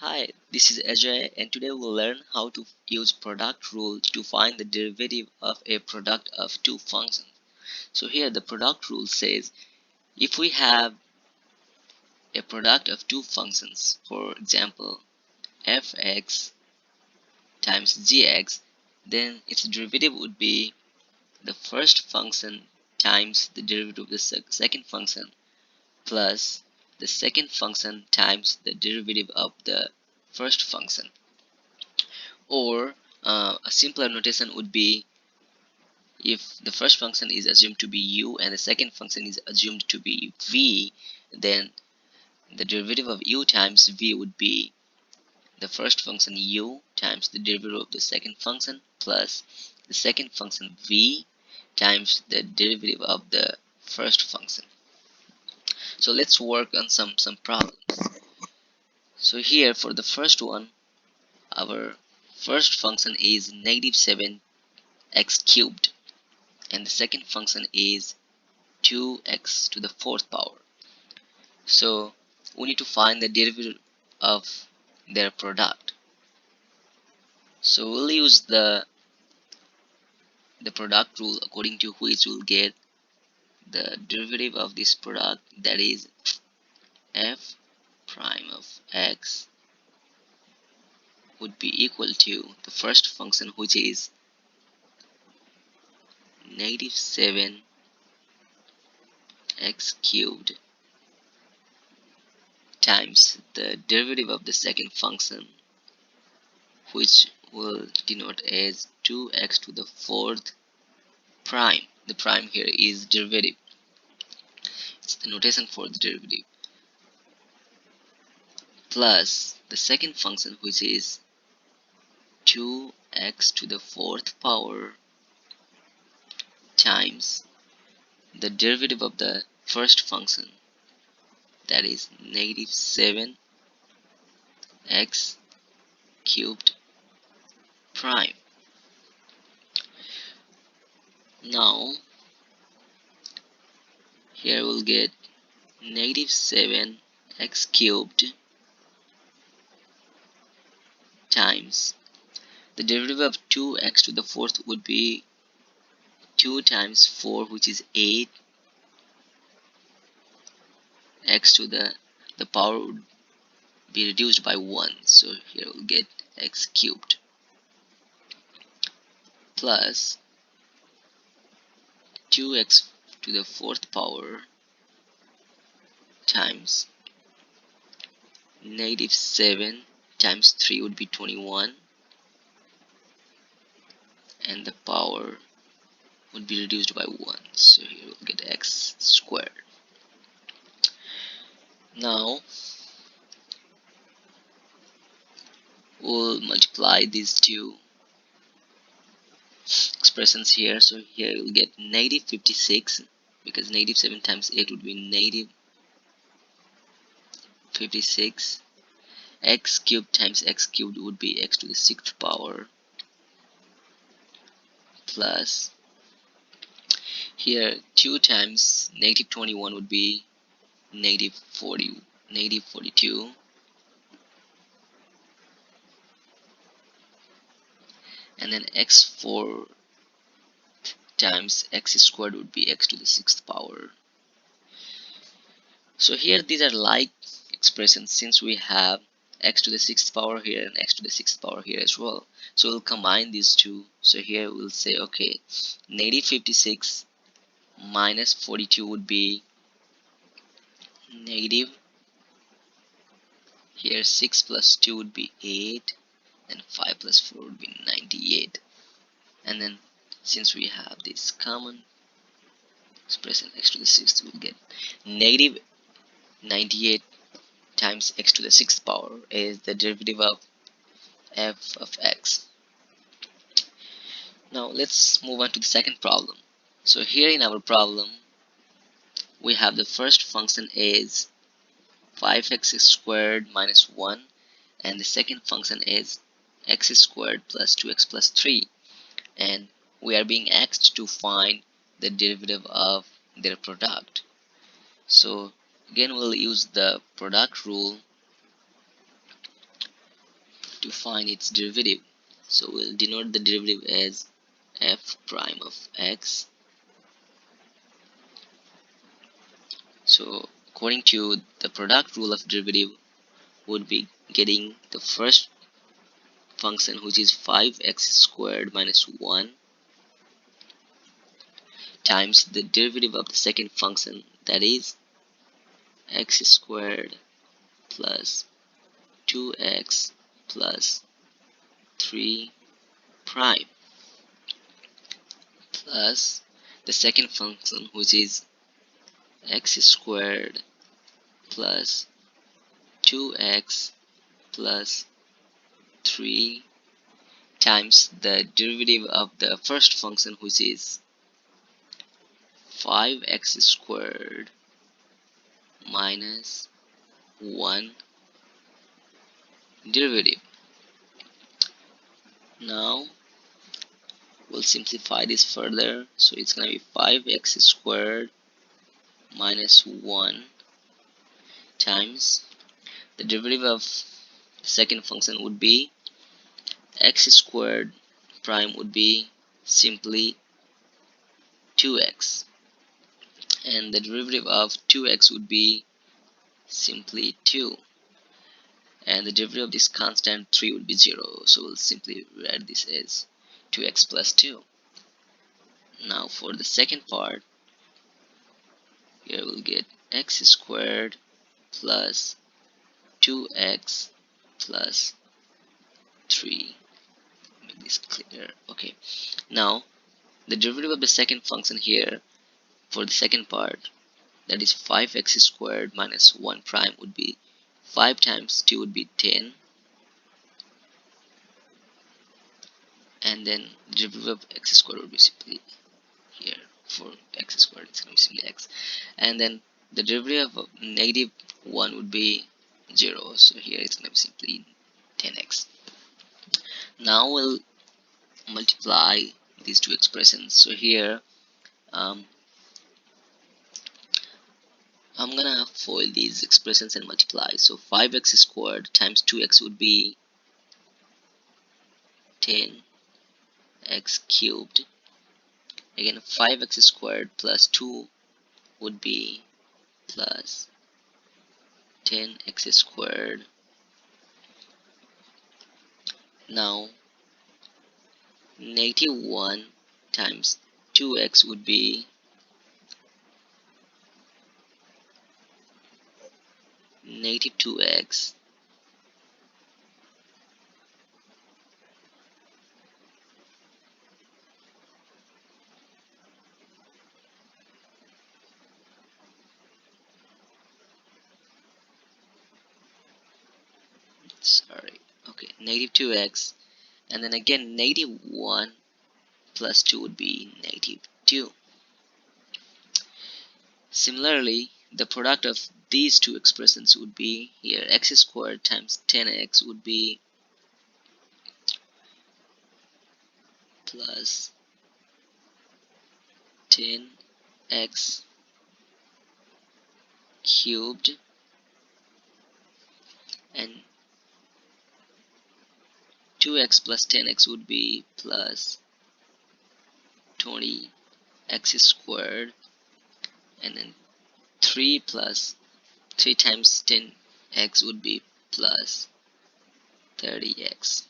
Hi, this is Ajay, and today we'll learn how to use product rule to find the derivative of a product of two functions. So here the product rule says if we have a product of two functions, for example fx times gx, then its derivative would be the first function times the derivative of the second function plus the second function times the derivative of the first function. Or a simpler notation would be if the first function is assumed to be u and the second function is assumed to be v, then the derivative of u times v would be the first function u times the derivative of the second function plus the second function v times the derivative of the first function. So let's work on some problems. So here for the first one, our first function is negative 7x cubed and the second function is 2x to the fourth power. So we need to find the derivative of their product. So we'll use the product rule, according to which we'll get the derivative of this product, that is f prime of x would be equal to the first function, which is negative 7x cubed times the derivative of the second function, which will denote as 2x to the fourth prime. The prime here is derivative. It's the notation for the derivative. Plus the second function, which is 2x to the fourth power times the derivative of the first function, that is negative 7x cubed prime. Now here we'll get negative 7x cubed times the derivative of 2x to the fourth would be 2 times 4, which is 8. X to the power would be reduced by 1, so here we'll get x cubed plus 2x to the fourth power times negative 7 times 3 would be 21, and the power would be reduced by 1, so here we'll get x squared. Now we'll multiply these two expressions here, so here we'll get negative 56, because negative 7 times 8 would be negative 56. X cubed times x cubed would be x to the sixth power plus here 2 times negative 21 would be negative 42, and then x4 times x squared would be x to the sixth power. So here these are like expressions, since we have x to the sixth power here and x to the sixth power here as well. So we'll combine these two. So here we'll say, okay, negative 56 minus 42 would be negative, here 6 plus 2 would be 8, and 5 plus 4 would be 98. And then since we have this common expression, x to the sixth, we'll get negative 98 times x to the sixth power is the derivative of f of x. Now let's move on to the second problem. So here in our problem we have the first function is 5x squared minus 1, and the second function is x squared plus 2x plus 3, and we are being asked to find the derivative of their product. So again we'll use the product rule to find its derivative. So we'll denote the derivative as f prime of x. So according to the product rule of derivative, would be getting the first function, which is 5x squared minus 1, times the derivative of the second function, that is x squared plus 2x plus 3 prime, plus the second function, which is x squared plus 2x plus 3 times the derivative of the first function, which is 5x squared minus 1 derivative. Now we'll simplify this further, so it's gonna be 5x squared minus 1 times the derivative of the second function would be x squared prime would be simply 2x, and the derivative of 2x would be simply 2, and the derivative of this constant 3 would be 0, so we'll simply write this as 2x plus 2. Now for the second part, here we'll get x squared plus 2x plus 3. Make this clear. Okay, now the derivative of the second function here for the second part, that is 5x squared minus 1 prime, would be 5 times 2 would be 10, and then the derivative of x squared would be simply here. For x squared, it's going to be simply x, and then the derivative of negative 1 would be 0, so here it's going to be simply 10x. Now we'll multiply these two expressions. So here I'm gonna FOIL these expressions and multiply. So 5x squared times 2x would be 10x cubed. Again, 5x squared plus 2 would be plus 10x squared. Now negative 1 times 2x would be negative 2x, sorry, okay, negative 2x, and then again negative 1 plus 2 would be negative 2. Similarly, the product of these two expressions would be here x squared times 10x would be plus 10x cubed, and 2x plus 10x would be plus 20x squared, and then 3 plus 3 times 10x would be plus 30x.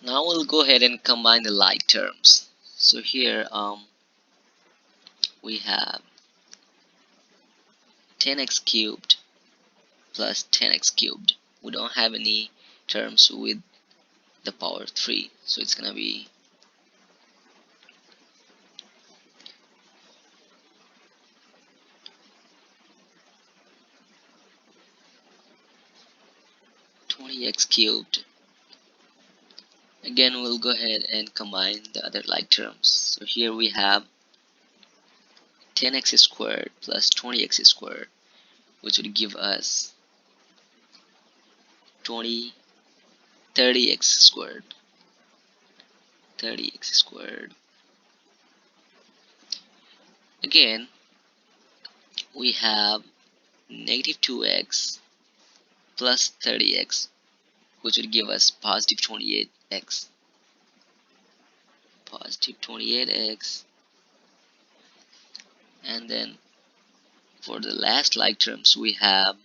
Now we'll go ahead and combine the like terms. So here we have 10x cubed plus 10x cubed. We don't have any terms with the power 3, so it's gonna be 20x cubed. Again, we'll go ahead and combine the other like terms. So here we have 10x squared plus 20x squared, which would give us 30x squared. 30x squared. Again, we have negative 2x plus 30x, which would give us positive 28x. Positive 28x. And then for the last like terms, we have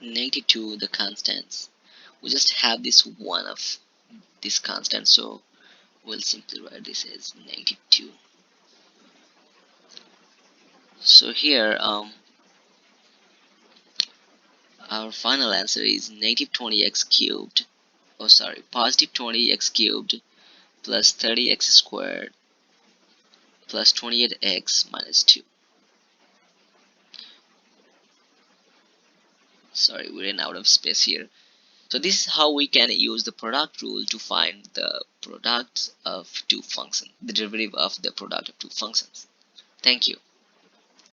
negative 2, the constants. We just have this one of this constant, so we'll simply write this as negative 2. So here our final answer is negative 20x cubed, oh sorry, positive 20x cubed plus 30x squared plus 28x minus 2. Sorry, we ran out of space here. So this is how we can use the product rule to find the product of two functions, the derivative of the product of two functions. Thank you.